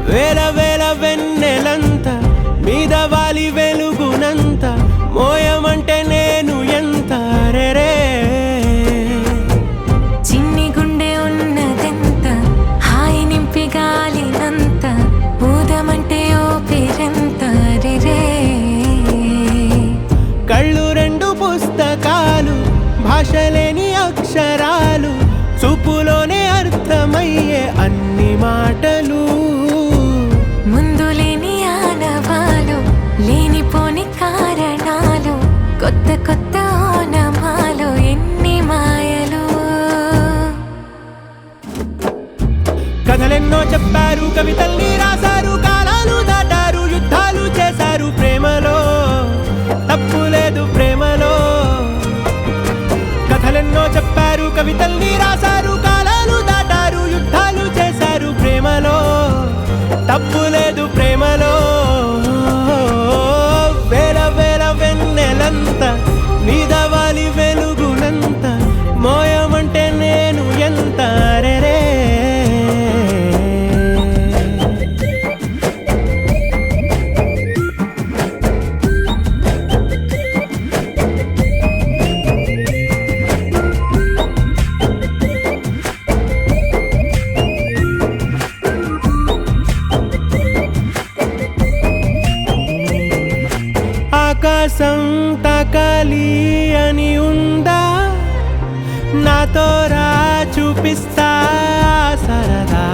వేల వేల వెన్నెలంత మీద వాలి వెలుగునంత మోయమంటే నేను ఎంత రెరే చిన్ని గుండె ఉన్నదెంత హాయి నింపి గాలినంత ఊదమంటే ఓపిరెంత రెరే కళ్ళు రెండు పుస్తకాలు భాషలేని అక్షరాలు చూపులోనే అర్థమయ్యే అన్ని మాటలు ముందు లేని ఆనవాలు లేనిపోని కారణాలు కొత్త కొత్త ఓనమాలు ఎన్ని మాయలు కథలెన్నో చెప్పారు కవితల్ని రాశారు కాలాలు దాటారు యుద్ధాలు చేశారు ప్రేమలో తప్పు లేదు ప్రేమలో కథలెన్నో చెప్పారు కవితల్ని రాశారు కాలాలు దాటారు యుద్ధాలు చేశారు ప్రేమలో తప్పు లేదు ప్రేమలో వేల వేల వెన్నెలంత మీద వాలి వెలుగునంత మోయమంటే నేను ఎంత రెరే ఆకాశం తాకాలి అని ఉందా నాతో రా చూపిస్తా సరదా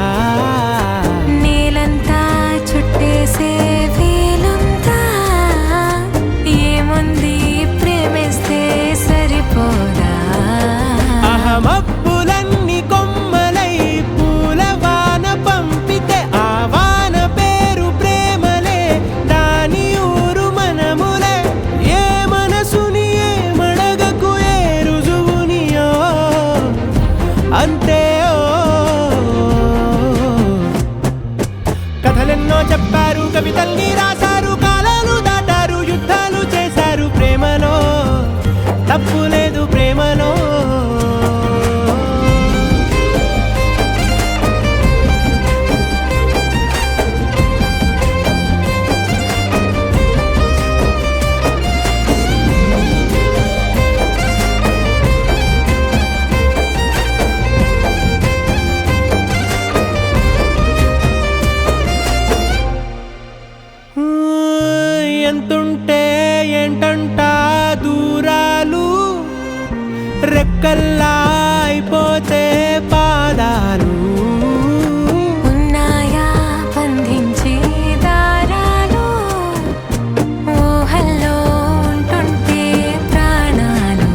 నేలంతా చుట్టేసే వీలుందా ఏముంది ప్రేమిస్తే సరిపోదా అహమబ్బులన్నీ కొమ్మలై పూల వాన పంపితే ఆ వాన పేరు ప్రేమలే దాని ఊరు మనములే ఏ మనసుని ఏ మడగకు ఏ రుజువునియో అంతే కథలెన్నో చెప్పారు కవితల్ని రాశారు కాలాలు దాటారు యుద్ధాలు చేశారు ప్రేమలో తప్పు లేదు ప్రేమలో ఎంతుంటే ఏంటంట దూరాలు రెక్కల్లా అయిపోతే పాదాలు ఉన్నాయా బంధించే దారాలు ఊహల్లో ఉంటుంటే ప్రాణాలు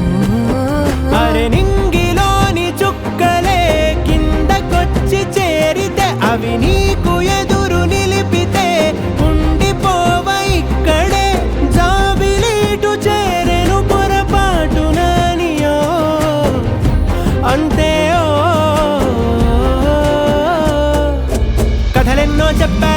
అరే నింగిలోని చుక్కలే కిందకొచ్చి చేరితే అవి నీకు ఎదురు నిలిపితే ఉండిపోవ ఇక్కడే జాబిలీటు చేరెను పొరపాటు నానియో అంతే కథలెన్నో చెప్పా